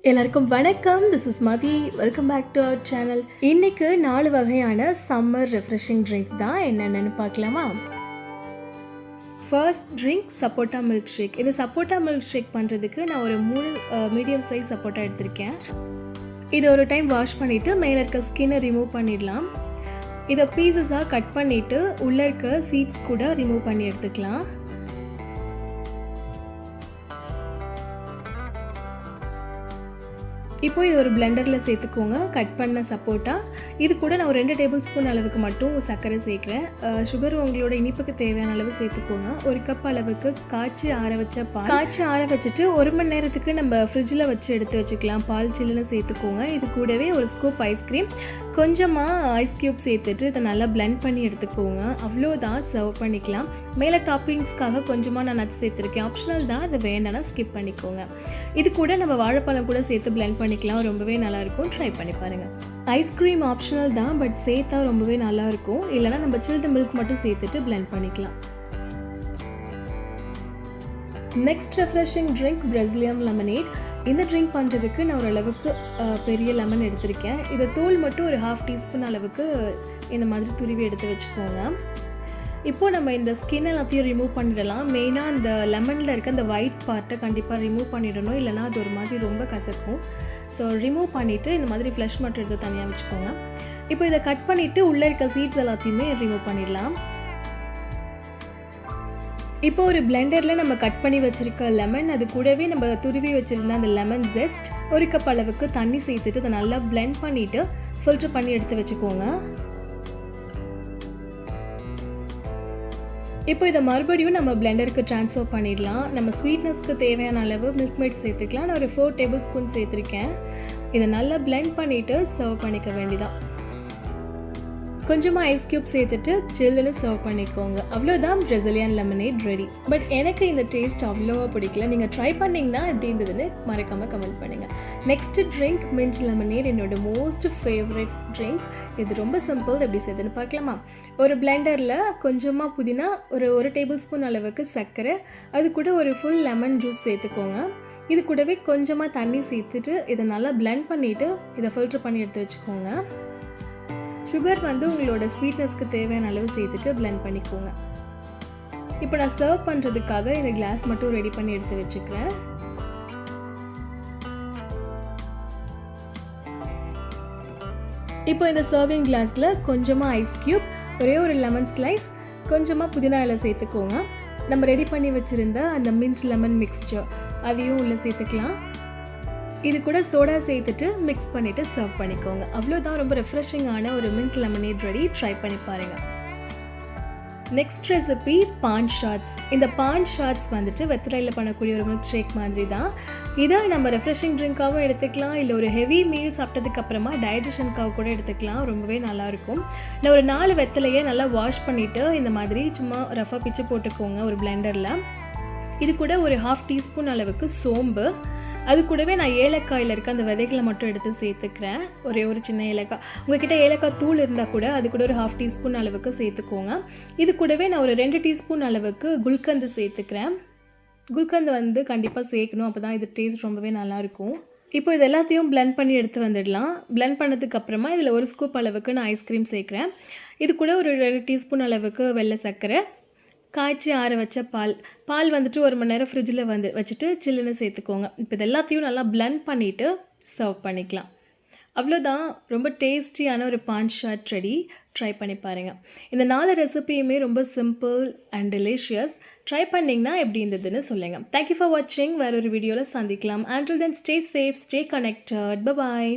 எல்லாருக்கும் வணக்கம். This is Mathi. Welcome back to our channel. இன்னைக்கு 4 வகையான சம்மர் ரெஃப்ரெஷிங் ட்ரிங்க்ஸ் தான் என்னென்னு பார்க்கலாமா? First drink sapota milk shake. இந்த சப்போட்டா மில்க் ஷேக் பண்ணுறதுக்கு நான் ஒரு 3 மீடியம் சைஸ் சப்போட்டா எடுத்திருக்கேன். இதை ஒரு டைம் வாஷ் பண்ணிவிட்டு மேலே இருக்க ஸ்கின்னை ரிமூவ் பண்ணிடலாம். இதை பீசஸாக கட் பண்ணிவிட்டு உள்ளே இருக்க சீட்ஸ் கூட ரிமூவ் பண்ணி எடுத்துக்கலாம். இப்போ இது ஒரு பிளெண்டரில் சேர்த்துக்கோங்க. கட் பண்ண சப்போட்டா. இது கூட நான் ஒரு 2 டேபிள் ஸ்பூன் அளவுக்கு மட்டும் சர்க்கரை சேர்க்குறேன். சுகர் உங்களோட இனிப்புக்கு தேவையான அளவு சேர்த்துக்கோங்க. 1 கப் அளவுக்கு காய்ச்சி ஆற வச்ச பால். காய்ச்சி ஆற வச்சுட்டு 1 மணி நேரத்துக்கு நம்ம ஃப்ரிட்ஜில் வச்சு எடுத்து வச்சுக்கலாம். பால் சில்லுன்னு சேர்த்துக்கோங்க. இது கூடவே ஒரு ஸ்கூப் ஐஸ்கிரீம், கொஞ்சமாக ஐஸ் க்யூப் சேர்த்துட்டு இதை நல்லா பிளெண்ட் பண்ணி எடுத்துக்கோங்க. அவ்வளோதான், சர்வ் பண்ணிக்கலாம். மேலே டாப்பிங்ஸ்க்காக கொஞ்சமாக நான் நட்ஸ் சேர்த்துருக்கேன். ஆப்ஷனல் தான், அது வேண்டாம்னா ஸ்கிப் பண்ணிக்கோங்க. இது கூட நம்ம வாழைப்பழம் கூட சேர்த்து பிளெண்ட் பண்ணிக்கலாம். ரொம்பவே நல்லாயிருக்கும். ட்ரை பண்ணி பாருங்கள். ஐஸ்கிரீம் ஆப்ஷனல் தான், பட் சேர்த்தா ரொம்பவே நல்லாயிருக்கும். இல்லைனா நம்ம சில்டு மில்க் மட்டும் சேர்த்துட்டு பிளெண்ட் பண்ணிக்கலாம். Next refreshing drink Brazilian lemonade. இந்த ட்ரிங்க் பண்ணுறதுக்கு நான் ஓரளவுக்கு பெரிய லெமன் எடுத்திருக்கேன். இதை தோல் மட்டும் ஒரு 1/2 டீஸ்பூன் அளவுக்கு இந்த மாதிரி துருவி எடுத்து வச்சுக்கோங்க. இப்போது நம்ம இந்த ஸ்கின் எல்லாத்தையும் ரிமூவ் பண்ணிடலாம். மெயினாக அந்த லெமனில் இருக்க அந்த ஒயிட் பார்ட்டை கண்டிப்பாக ரிமூவ் பண்ணிடணும், இல்லைனா அது ஒரு மாதிரி ரொம்ப கசக்கும். ஸோ ரிமூவ் பண்ணிவிட்டு இந்த மாதிரி ஃப்ளஷ் மட்டும் எடுத்து தனியாக வச்சுக்கோங்க. இப்போ இதை கட் பண்ணிவிட்டு உள்ளே இருக்க சீட்ஸ் எல்லாத்தையுமே ரிமூவ் பண்ணிடலாம். இப்போ ஒரு பிளெண்டரில் நம்ம கட் பண்ணி வச்சுருக்க லெமன், அது கூடவே நம்ம துருவி வச்சுருந்த அந்த லெமன் ஜெஸ்ட், 1 கப் அளவுக்கு தண்ணி சேர்த்துட்டு அதை நல்லா பிளெண்ட் பண்ணிவிட்டு ஃபில்டர் பண்ணி எடுத்து வச்சுக்கோங்க. இப்போ இதை மறுபடியும் நம்ம பிளெண்டருக்கு ட்ரான்ஸ்ஃபர் பண்ணிடலாம். நம்ம ஸ்வீட்னஸ்க்கு தேவையான அளவு மில்க் மேட் சேர்த்துக்கலாம். நான் ஒரு 4 டேபிள் ஸ்பூன் சேர்த்துருக்கேன். இதை நல்லா பிளெண்ட் பண்ணிவிட்டு சர்வ் பண்ணிக்க வேண்டியதான். கொஞ்சமாக ஐஸ் க்யூப் சேர்த்துட்டு சில்லுன்னு சர்வ் பண்ணிக்கோங்க. அவ்வளோதான், பிரசிலியன் லெமனேட் ரெடி. பட் எனக்கு இந்த டேஸ்ட் அவ்வளோவா பிடிக்கல. நீங்கள் ட்ரை பண்ணிங்கன்னா எப்படி இருந்ததுன்னு மறக்காமல் கமெண்ட் பண்ணுங்கள். நெக்ஸ்ட்டு ட்ரிங்க் மின்ட் லெமனேட், என்னோட மோஸ்ட் ஃபேவரட் ட்ரிங்க். இது ரொம்ப சிம்பிள். எப்படி செய்யுதுன்னு பார்க்கலாமா? ஒரு பிளெண்டரில் கொஞ்சமாக புதினா, ஒரு டேபிள் ஸ்பூன் அளவுக்கு சர்க்கரை, அது கூட ஒரு ஃபுல் லெமன் ஜூஸ் சேர்த்துக்கோங்க. இது கூடவே கொஞ்சமாக தண்ணி சேர்த்துட்டு இதை நல்லா பிளெண்ட் பண்ணிவிட்டு இதை ஃபில்டர் பண்ணி எடுத்து வச்சுக்கோங்க. சுகர் உங்களோட ஸ்வீட்னஸ்க்கு தேவையான அளவு சேர்த்துட்டு பிளெண்ட் பண்ணிக்கோங்க. இப்போ நான் சர்வ் பண்ணுறதுக்காக இந்த கிளாஸ் மட்டும் ரெடி பண்ணி எடுத்து வச்சுக்கிறேன். இப்போ இந்த சர்விங் கிளாஸில் கொஞ்சமாக ஐஸ் க்யூப், ஒரே ஒரு லெமன் ஸ்லைஸ், கொஞ்சமாக புதினா இலை சேர்த்துக்கோங்க. நம்ம ரெடி பண்ணி வச்சுருந்த அந்த மின்ட் லெமன் மிக்ஸ்சர் அதையும் உள்ளே சேர்த்துக்கலாம். இது கூட சோடா சேர்த்துட்டு மிக்ஸ் பண்ணிவிட்டு சர்வ் பண்ணிக்கோங்க. அவ்வளோதான், ரொம்ப ரெஃப்ரெஷிங்கான ஒரு மின்ட் லெமனேட் ரெடி. ட்ரை பண்ணி பாருங்கள். நெக்ஸ்ட் ரெசிபி பான் ஷாட்ஸ். இந்த பான் ஷாட்ஸ் வெத்தலையில் பண்ணக்கூடிய ஒரு மில்க் ஷேக் மாதிரி தான். இதை நம்ம ரெஃப்ரெஷிங் ட்ரிங்காகவும் எடுத்துக்கலாம், இல்லை ஒரு ஹெவி மீல் சாப்பிட்டதுக்கப்புறமா டைஜஷனுக்காக கூட எடுத்துக்கலாம். ரொம்பவே நல்லாயிருக்கும். நான் ஒரு 4 வெத்தலையை நல்லா வாஷ் பண்ணிவிட்டு இந்த மாதிரி சும்மா ரஃபாக பிச்சு போட்டுக்கோங்க ஒரு பிளெண்டரில். இது கூட ஒரு 1/2 டீஸ்பூன் அளவுக்கு சோம்பு, அது கூடவே நான் ஏலக்காயில் இருக்க அந்த விதைகளை மட்டும் எடுத்து சேர்த்துக்கிறேன். ஒரே ஒரு சின்ன ஏலக்காய். உங்கள்கிட்ட ஏலக்காய் தூள் இருந்தால் கூட அது கூட ஒரு 1/2 டீஸ்பூன் அளவுக்கு சேர்த்துக்கோங்க. இது கூடவே நான் ஒரு 2 டீஸ்பூன் அளவுக்கு குல்கந்து சேர்த்துக்கிறேன். குல்கந்து கண்டிப்பாக சேர்க்கணும், அப்போ தான் இது டேஸ்ட் ரொம்பவே நல்லாயிருக்கும். இப்போ இது எல்லாத்தையும் பிளெண்ட் பண்ணி எடுத்து வந்துடலாம். பிளெண்ட் பண்ணதுக்கப்புறமா இதில் ஒரு ஸ்கூப் அளவுக்கு நான் ஐஸ்கிரீம் சேர்க்குறேன். இது கூட ஒரு 2 டீஸ்பூன் அளவுக்கு வெள்ளை சர்க்கரை, காய்ச்சி ஆற வச்ச பால் 1 மணி நேரம் ஃப்ரிட்ஜில் வச்சுட்டு சில்லுன்னு சேர்த்துக்கோங்க. இப்போ இது எல்லாத்தையும் நல்லா பிளெண்ட் பண்ணிவிட்டு சர்வ் பண்ணிக்கலாம். அவ்வளோதான், ரொம்ப டேஸ்டியான ஒரு பான் ஷாட் ரெடி. ட்ரை பண்ணி பாருங்கள். இந்த 4 ரெசிபியுமே ரொம்ப சிம்பிள் அண்ட் டெலிஷியஸ். ட்ரை பண்ணிங்கன்னா எப்படி இருந்ததுன்னு சொல்லுங்கள். தேங்க்யூ ஃபார் வாட்சிங். வேறு ஒரு வீடியோவில் சந்திக்கலாம். Until then, stay safe, stay connected. Bye-bye.